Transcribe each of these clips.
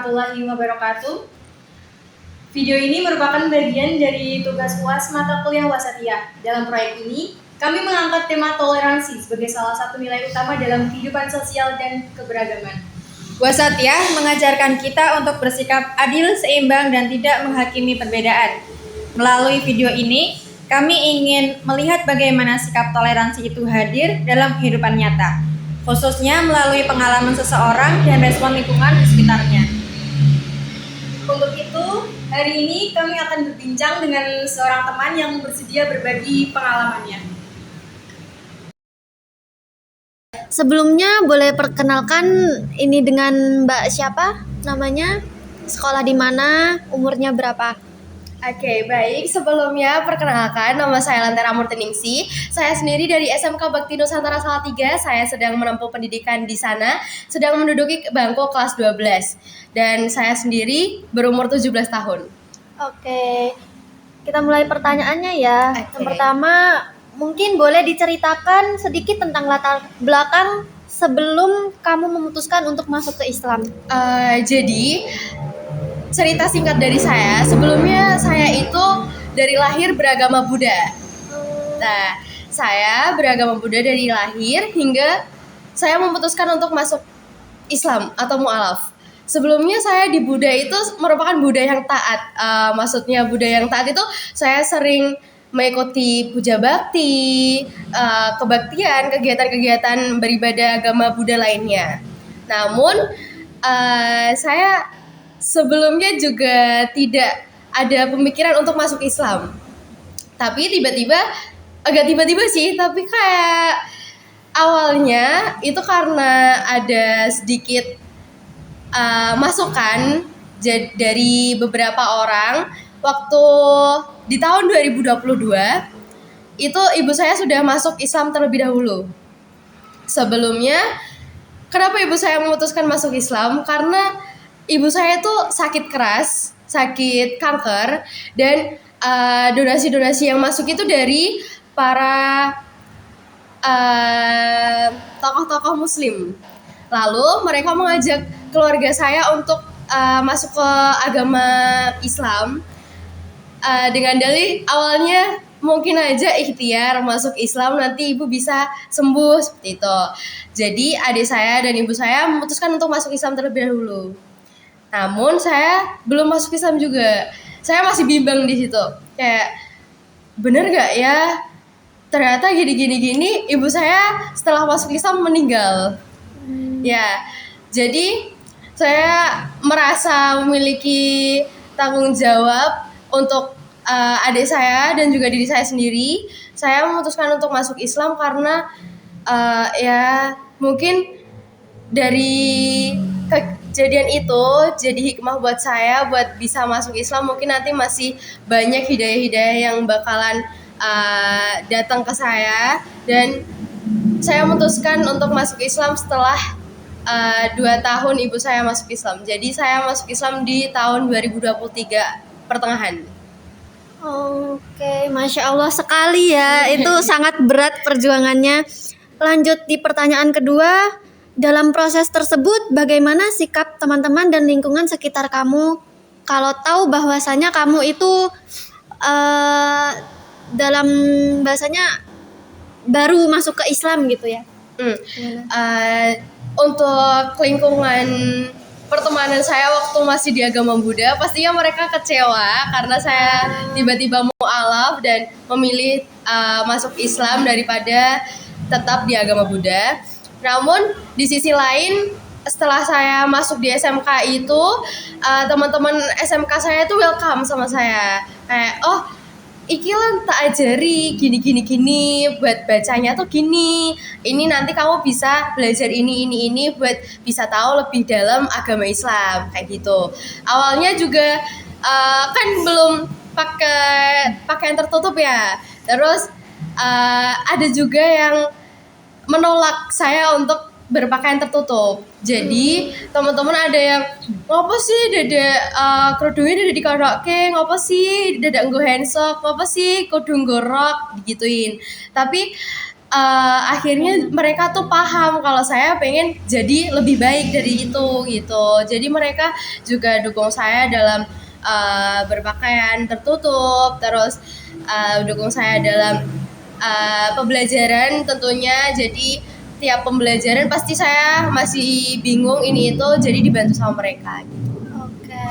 warahmatullahi wabarakatuh. Video ini merupakan bagian dari tugas UAS mata kuliah Wasatiyah. Dalam proyek ini, kami mengangkat tema toleransi sebagai salah satu nilai utama dalam kehidupan sosial dan keberagaman. Wasatiyah mengajarkan kita untuk bersikap adil, seimbang, dan tidak menghakimi perbedaan. Melalui video ini, kami ingin melihat bagaimana sikap toleransi itu hadir dalam kehidupan nyata, khususnya melalui pengalaman seseorang dan respon lingkungan di sekitarnya. Untuk itu, hari ini kami akan berbincang dengan seorang teman yang bersedia berbagi pengalamannya. Sebelumnya boleh perkenalkan ini dengan Mbak siapa namanya, sekolah di mana, umurnya berapa? Oke, baik. Sebelumnya perkenalkan, nama saya Lantera Murtiningsi. Saya sendiri dari SMK Bakti Nusantara Salatiga. Saya sedang menempuh pendidikan di sana, sedang menduduki bangku kelas 12. Dan saya sendiri berumur 17 tahun. Oke, kita mulai pertanyaannya ya. Oke. Yang pertama, mungkin boleh diceritakan sedikit tentang latar belakang sebelum kamu memutuskan untuk masuk ke Islam. Jadi, cerita singkat dari saya, sebelumnya saya itu dari lahir beragama Buddha. Nah, saya beragama Buddha dari lahir hingga saya memutuskan untuk masuk Islam atau mu'alaf. Sebelumnya saya di Buddha itu merupakan Buddha yang taat. Maksudnya Buddha yang taat itu saya sering mengikuti puja bakti, kebaktian, kegiatan-kegiatan beribadah agama Buddha lainnya. Namun saya sebelumnya juga tidak ada pemikiran untuk masuk Islam. Tapi agak tiba-tiba sih, tapi kayak awalnya itu karena ada sedikit masukan dari beberapa orang waktu di tahun 2022 itu ibu saya sudah masuk Islam terlebih dahulu. Sebelumnya, kenapa ibu saya memutuskan masuk Islam? Karena ibu saya tuh sakit keras, sakit kanker, dan donasi-donasi yang masuk itu dari para tokoh-tokoh muslim. Lalu mereka mengajak keluarga saya untuk masuk ke agama Islam dengan dalih awalnya mungkin aja ikhtiar masuk Islam nanti ibu bisa sembuh seperti itu. Jadi adik saya dan ibu saya memutuskan untuk masuk Islam terlebih dahulu. Namun saya belum masuk Islam juga. Saya masih bimbang di situ. Kayak bener gak ya? Ternyata gini. Ibu saya setelah masuk Islam meninggal. Ya, jadi saya merasa memiliki tanggung jawab untuk adik saya dan juga diri saya sendiri. Saya memutuskan untuk masuk Islam karena ya mungkin dari kejadian itu jadi hikmah buat saya buat bisa masuk Islam. Mungkin nanti masih banyak hidayah-hidayah yang bakalan datang ke saya, dan saya memutuskan untuk masuk Islam setelah 2 tahun ibu saya masuk Islam. Jadi saya masuk Islam di tahun 2023 pertengahan. Oke, Masya Allah sekali ya. Itu sangat berat perjuangannya. Lanjut di pertanyaan kedua, dalam proses tersebut bagaimana sikap teman-teman dan lingkungan sekitar kamu kalau tahu bahwasanya kamu itu dalam bahasanya baru masuk ke Islam gitu ya? Untuk lingkungan pertemanan saya waktu masih di agama Buddha, pastinya mereka kecewa karena saya tiba-tiba mu'alaf dan memilih masuk Islam daripada tetap di agama Buddha. Namun di sisi lain, setelah saya masuk di SMK itu, teman-teman SMK saya itu welcome sama saya. Kayak, oh iki lan tak ajari gini, buat bacanya tuh gini. Ini nanti kamu bisa belajar ini buat bisa tahu lebih dalam agama Islam, kayak gitu. Awalnya juga kan belum pakai pakaian tertutup ya. Terus ada juga yang menolak saya untuk berpakaian tertutup. Jadi teman-teman ada yang ngopo sih dada kerudungnya dada dikarokke, ngopo sih dada nggo handsok, ngopo sih kudu nggo rok digituin. Tapi akhirnya mereka tuh paham kalau saya pengen jadi lebih baik dari itu gitu. Jadi mereka juga dukung saya dalam berpakaian tertutup, terus dukung saya dalam pembelajaran tentunya. Jadi tiap pembelajaran pasti saya masih bingung ini itu, jadi dibantu sama mereka gitu. Oke.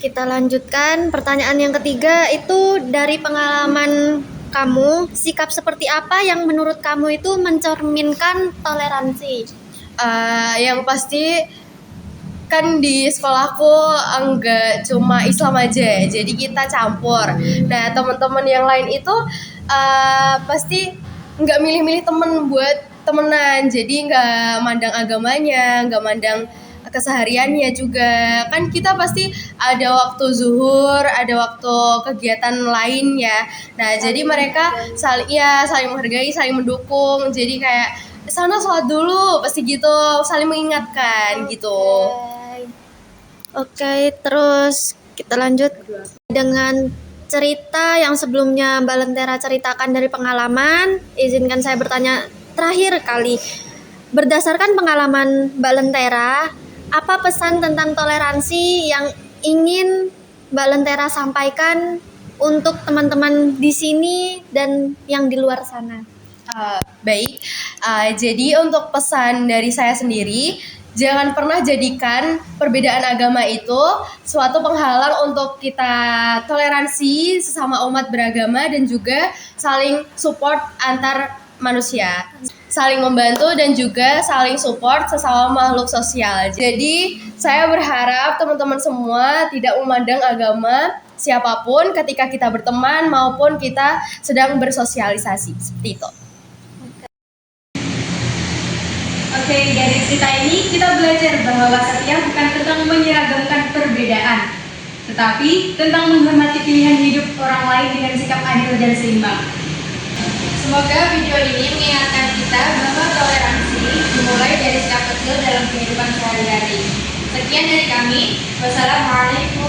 Kita lanjutkan pertanyaan yang ketiga, itu dari pengalaman kamu, sikap seperti apa yang menurut kamu itu mencerminkan toleransi? Yang pasti kan di sekolahku enggak cuma Islam aja, jadi kita campur. Nah, teman-teman yang lain itu pasti nggak milih-milih temen buat temenan, jadi nggak mandang agamanya, nggak mandang kesehariannya juga. Kan kita pasti ada waktu zuhur, ada waktu kegiatan lain ya. Nah, jadi mereka saling menghargai, saling mendukung. Jadi kayak sana sholat dulu, pasti gitu, saling mengingatkan gitu. Oke, terus kita lanjut dengan cerita yang sebelumnya Mbak Lentera ceritakan dari pengalaman. Izinkan saya bertanya terakhir kali. Berdasarkan pengalaman Mbak Lentera, apa pesan tentang toleransi yang ingin Mbak Lentera sampaikan untuk teman-teman di sini dan yang di luar sana? Baik, jadi untuk pesan dari saya sendiri, jangan pernah jadikan perbedaan agama itu suatu penghalang untuk kita toleransi sesama umat beragama dan juga saling support antar manusia, saling membantu dan juga saling support sesama makhluk sosial. Jadi saya berharap teman-teman semua tidak memandang agama siapapun ketika kita berteman maupun kita sedang bersosialisasi, seperti itu. Oke, dari cerita ini kita belajar bahwa wasatiyah bukan tentang menyeragamkan perbedaan, tetapi tentang menghormati pilihan hidup orang lain dengan sikap adil dan seimbang. Semoga video ini mengingatkan kita bahwa toleransi dimulai dari sikap kecil dalam kehidupan sehari-hari. Sekian dari kami. Wassalamualaikum